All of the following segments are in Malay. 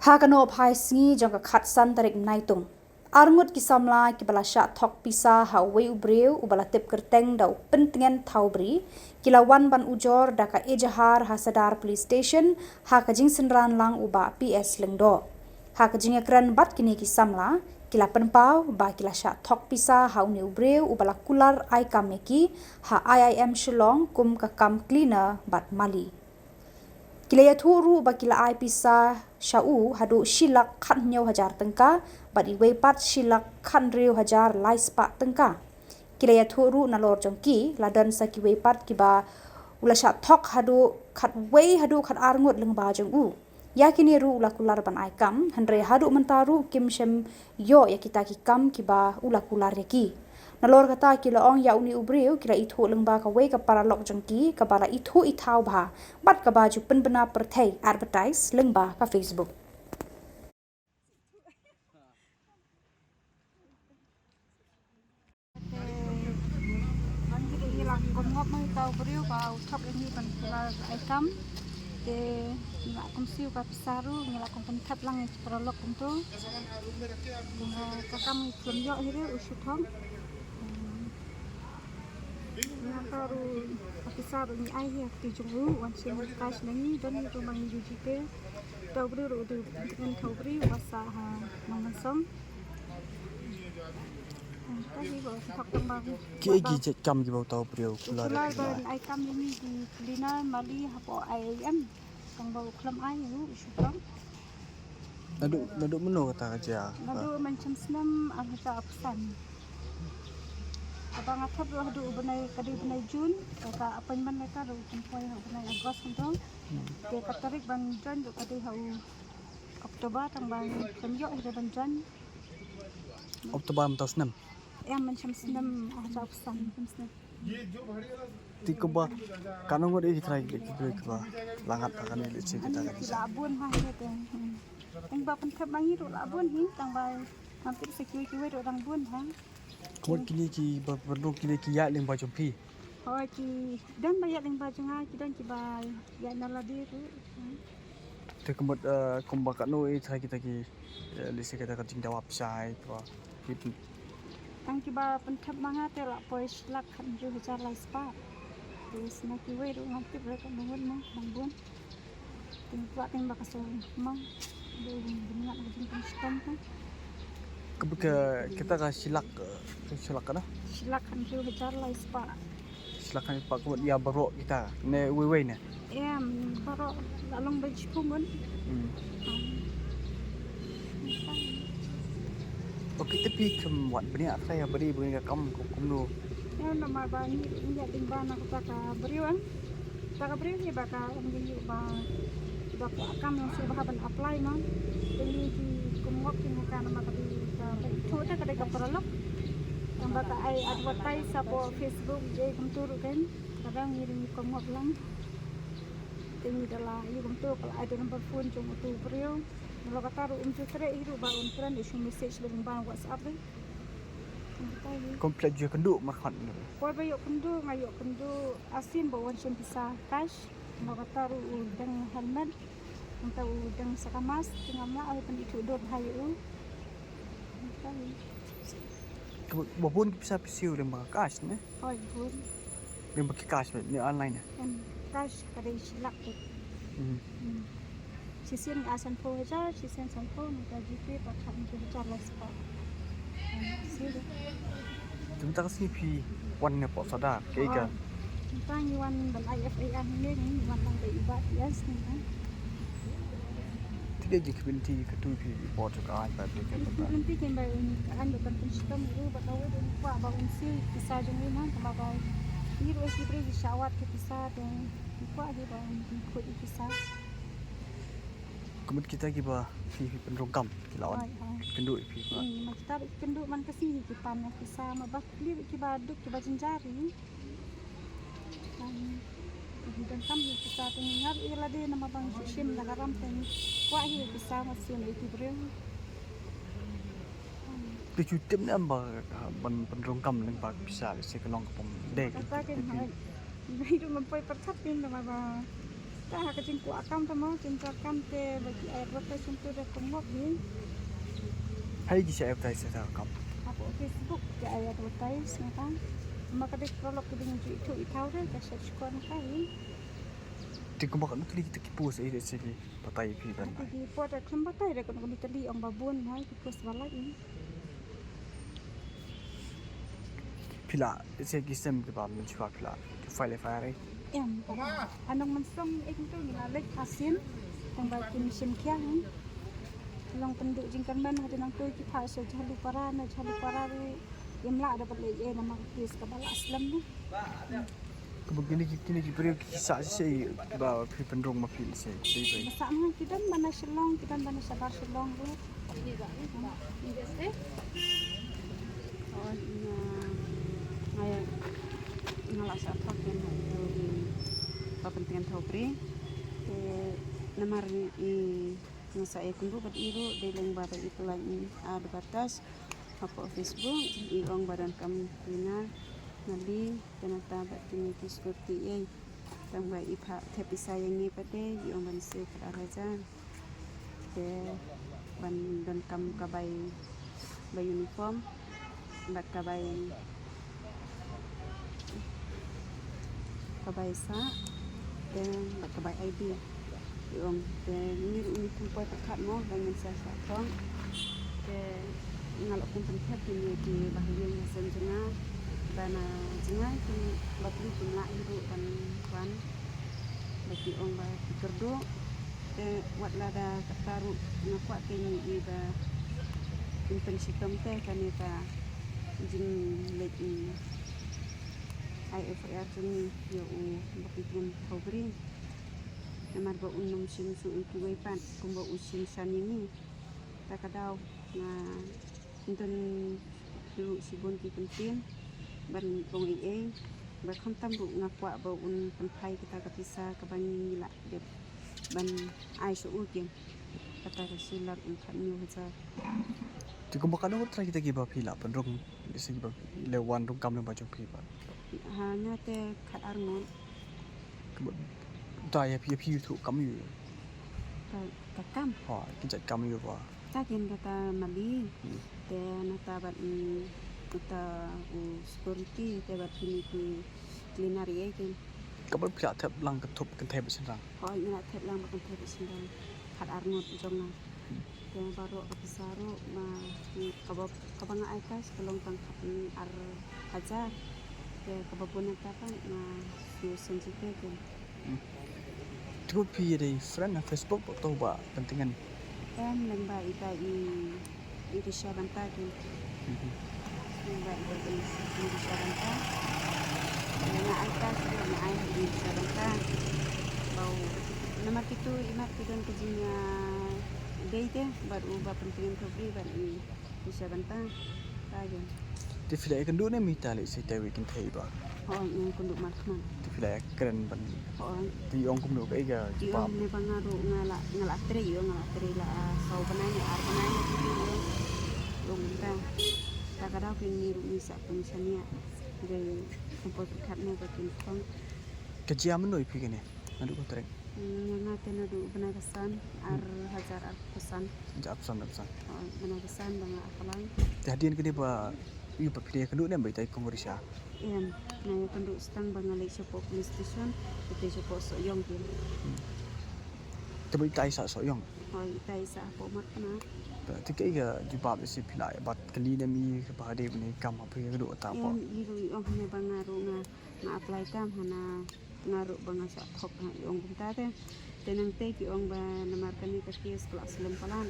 Hakano phai sngi jong khat san tarik naitung. Arngut ki samla ki bala sha thok pisa ha wei ubreu ubala tip kerteng dau pentingan taubri kila wan ban ujor daka ejahar hasadar police station ha kajing senran lang uba PS lengdo. Ha kajing ekran bat kini ki samla kila penpau ba kila sha thok pisa ha uni ubreu ubala kular ai kameki ha IIM Shillong kum ka kam cleaner bat mali. Kila ya thuru ba kila ai pisa shau hadu shilak khan nyau hajar tengka badi wei pat shilak khan riu hajar lais pa tengka kila ya thuru nalor jongki ladan sa ki wei pat ki ba ula sha thok hadu khat wei hadu khat arngut leng ba jong u yakini ru ula kular ban ai kam handre hadu mentaru kim shem yo ya kita ki kam ki ba ula kular yaki nalor kata kila ong ya uni ubriu kila ithu lengba ka wei ka para lok jengki ka bala ithu ithau ba bat ka baju pen bena perthai advertise lengba ka Facebook ngop mai tau beriu ka uthap ini pan kala aikam ke ngak kumsiu ka pisaru ngila kum thap lang prolog kuntu kakam kunyo hire usuthom nakaru pisaru ni ai he ti jungru wan sim kash nangi dan itu mangi jujite tau beriu tu dengan tau beriu wasa ha mangasong Ki jet kam ki bau tau priau kular ai kam ini di kulina mali hapo IIM kang bau klam ai ru syukam nadu meno kata aja nadu macam senam angta pesan abang apa ru hadu benai kadi benai Jun kata appointment mereka ru tempoy benai Agos untuk ke katarik ban Jan ru kadi hau Oktober tang ban kenyo ida ban Jan Oktober tahun senam yang macam senam angta pesan macam senam Tiko ba kanong ngod iki try ki ba langat akan ile cik kita kan labun ha ya teng teng ba pen bangi ro labun hi tang ba hampir security we ro dang bun ha kod kini ki ba perlu kini ki ya ling ba jompi oh ki dan ba ya ling ba janga ki dan ki ba ya nala di ru te kemot kumba kanu i try kita ki lisi kita kan ting jawab sai ba ki tang ki ba pen manga te la pois lak kan ju bicar lai spa terus na ki we ro hampir ro kan ngun mo bang bun ting kwa ting ba kaso mang do bingat ngajin kan stam kan ke kita ka silak kana silak kan ju bicar lai spa silakan pak kemot ya baro kita ne we ne em baro lalong ba chumun Okey tapi kemwat bani apa ya beri beri kam kumnu ya nama ba ni ya ding ba na ka beriwan ka beriw ni ba ka ngi ba ko akam yang sudah ban apply man ini di kumok ni ka nama ka itu ta ka ka peralok ang ba ka ai advertise sa po Facebook je kumturo kan kadang ngiring kumok lang ini adalah yung kumturo kala ada number phone jung tu beriw kalau kata ru tre iru ba tren isu message dengan bang WhatsApp ni komplit je kenduk marhat ni koi bayo kendu ngayo kendu asin bawan sim bisa cash kalau kata ru udang helmet untuk udang sakamas tengah ai pen itu dot hayu bapun bisa pisiu dan cash ni oi bun dan pakai cash ni online ni cash kada silak tu sisian asan po hajar sisian sampo muka GP pakam je hajar lah spot sila Tentang si pi wan ne po sadar ke ka tentang yuan bal IFA ni ni wan lang ibat yes ni tidak je community ke tu pi po tu ka ai ba de ka nanti kembali kan bukan sistem itu batawe dan kuat bangun si bisa jeng ni sama ba ni ro si pre syawat ke bisa dan kuat dia bangun ikut bisa kemut kita ki ba pi penrongkam ki lawan kenduk pi ba kita kenduk man ke sini kita nak bisa mabak li ki ba duk ki ba jenjari dan kami bisa tengar ila de nama bang sim nagaram ten kwa hi bisa masih ni bring tu cutem ni amba ban penrongkam nang ba bisa se kelong kapom de kata kan hai itu mempai percapin nama ba Tak kecing ku akam tama cintakan te bagi air rotes untuk de kumok ni. Hari di saya advertise saya kam. Aku Facebook ke air rotes kan. Maka de prolog ke dengan itu itau de ka search kon kai. Di kumbakat nu tuli kita kipus ai de segi patai pi ban. Di pot klem batai de kon tali ong babun hai kipus balai. Pila segi sem ke ba mun chua pila. File fire. Em. Anong mansong itu ngalek asin kung ba kinisim kiang. Long penduk jingkan ban hati nang tu ki phai so jalu para ri yamla dapat le nama kis ka bala aslam ni. Kebegini kini beri kisah saya ba pi pendrong ma pi saya. Dei Masa man kidan mana Shillong kidan mana sabar Shillong tu. Oh ngaya ngala sa thok ken di papentingan thobri namar i nasa kundu bat iru deleng bara itu lagi ada batas apa Facebook i ong badan kam pina nali kenata bat kini kiskurti ai tang ba ipha thepi sayangi pate i ong ban se kara raja te ban dan kam kabay ba uniform bat kabay sa dan bat kabay ID yung ni kumpoy pakat mo dengan sa tong ke ngalok pun tempat ini di bahagian sen jenga bana jenga ki batli jumlah iru kan bagi ong ba kerdo te wat lada kataru ngakwa kini iba intensifam te kanita jing lek IFR kini yo bakitin Februari namar ba unum sing su itu wepan kumba usin sanini takadaw na intun lu sibon ki pentin ban bong ie ba khantam bu ngakwa ba un penpai kita kapisa kabani la de ban ai su ukin kata silar un khanyu haja Di kumbakat nu try kita giba pila pendrong di segi ba lewan rong kam le ba jong pi ba. hanya te khat arngon Daya pi tu kam yu. kakam Ha kita kam yu ba. takin kata mali te nata bat kita security te bat kini ki cleanari ke Kabel pila tap lang ketup kan tep senrang. oh ina tep lang bakon tep sindang khat arngot jonga te baro kapisaro ma kabanga ai kas kalong tang ar haja te kababuna tapan na su senjike ke Tu pi dari friend na Facebook atau ba pentingan. lembah ita i risya banta ke lembah ita i risya banta na ai kas na ai i risya banta bau nama itu imat kidan kejinya deite baru ba pentingan Februari ban i risya banta tagen Di filai kan dulu ni mita le si tawi kan thai ba. oh yang kunduk markman Di filai keren ban. oh Di ong kum nu kai ga iyo jipap. ne bangaru ngala tre la sau bananya ar bananya itu yo minta takada kini misa komisania dari tempat katne bakin tong Kejiam nu pi kan ni. Nadu ko tereng. nga tena du benagasan ar hajar ar pesan Jap san. benagasan banga apalang Hadian ke dia ba yu ba pilih kan dulu ni bai tai kongorisha. em na penduk stang banga lek support police station itu support soyong kin Tapi tai sa so yong. hoi tai sa po mat na Berarti kai ga jipap si pilai bat kali ni mi ba de ni kam apa ke dulu ta apa. em iru ong ne bangaru nga apply kam hana ngaru banga sa thok na ong bunta te tenang te ki ong ba namar kani ka kies kelas lempalan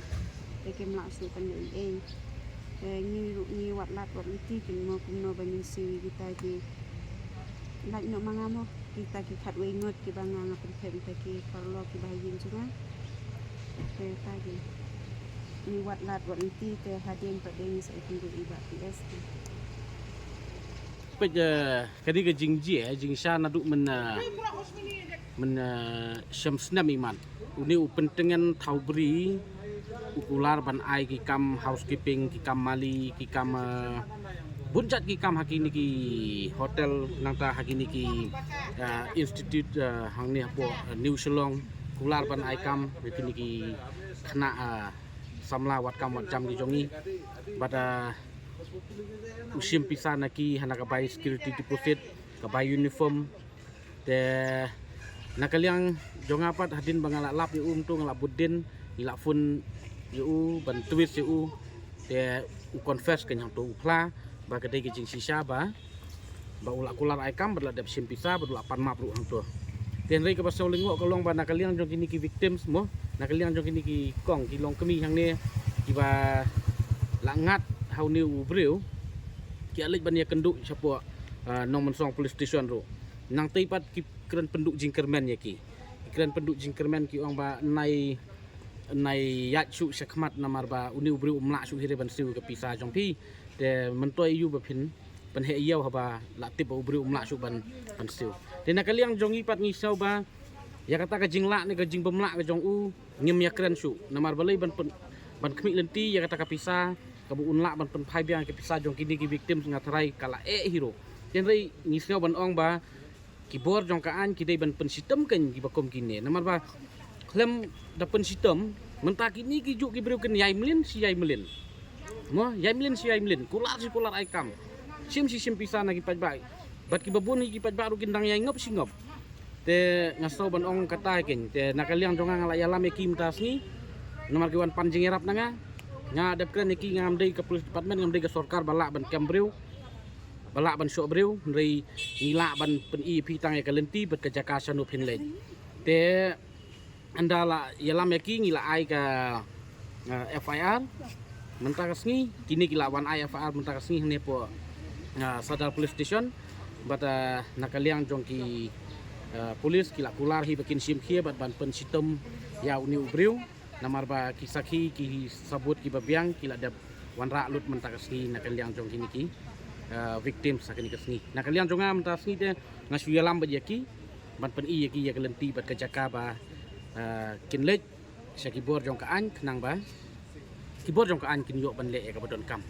te ke mla su kan ni ni wat lat wat iti kin mo kumno banin si kita ki lak no mangamo kita ki khat we ngot ki banga ngapun te kita ki parlo ki bayin juga te tagi ni wat lat wat iti te hadien pa ding sa itung iba PS bây giờ cái đi cái jing dẻ jing sa na du mình shamsna miman uni upentengan taubri ukular ban ai ki kam housekeeping ki kam mali ki kam bunjat ki kam haki niki hotel nangta haki niki institute hang ni apo New Shillong kular ban aikam haki niki khana samla wat kam wat jam ki jongi bada usim pisa naki hana ka bai security deposit ka bai uniform te nakaliang jongapat hadin bangala lap yu tu ngala budin ila fun yu ban twist yu te u confess ke nyang tu upla ba kedai ke jing sisa ba ulak kular aikam berla dap sim pisa berla pan map ru hang tu ten rei ke pasau lengok kolong ba nakaliang jong kini ki victims mo nakaliang jong kini ki kong ki long kemi hang ni ki ba langat hau ni u breu ki alik ban ya kenduk siapa nomor song police station ru nang teipat ki keren penduk jingkermen ya ki keren penduk jingkermen ki ong ba nai yat su sakmat namar ba uni ubri umla su hire ban siu ke pisa jong pi te mentoi yu ba phin pan he yau haba latip ba ubri umla su ban siu te nakaliang jong ipat ngi sau ba ya kata ka jingla ni ka jing bemla ka jong u ngim ya keren su namar balai ban khmi lenti ya kata ka pisa ka bu unla ban pen phai biang ke pisa jong kini ki victim ngatrai kala hero ten rei ngi sau ban ong ba kibor jong kaan kidai ban pen sistem kan ki bakom kini namar ba klem dapen sistem mentah kini ki juk ki breu ken yai melin si yai melin mo yai melin si yai melin kular si kular aikam sim pisa na ki pajbai bat ki babun ki pajba ru kindang yai ngop si ngop te ngaso ban ong kata ken te nakaliang jong ngala yalam ki mtas ni namar ki wan panjing erap nanga nga dap kren ki ngam dei ke police department ngam dei ke sarkar balak ban kem breu balak ban sok breu rei ngila ban pen EP tang ya kalenti bet ke jakasa no pin len te andala yalam yaki ngila ai ka FIR mentah kasni kini gila wan ai FIR mentah kasni ne po sadar police station bata nakaliang jong ki polis kila kular hi bakin sim khie bat ban pen sistem ya uni ubreu namar ba kisaki ki sabut ki babiang kila dap wan ra lut mentah kasni nakaliang jong kini ki victim sakini kasni nakaliang jonga mentah kasni te ngasu yalam ba yaki ban pen i yaki ya kalenti bat ka jaka ba kin lech sa kibor jong kaan kenang ba kibor jong kaan kin yok ban le ka badon kam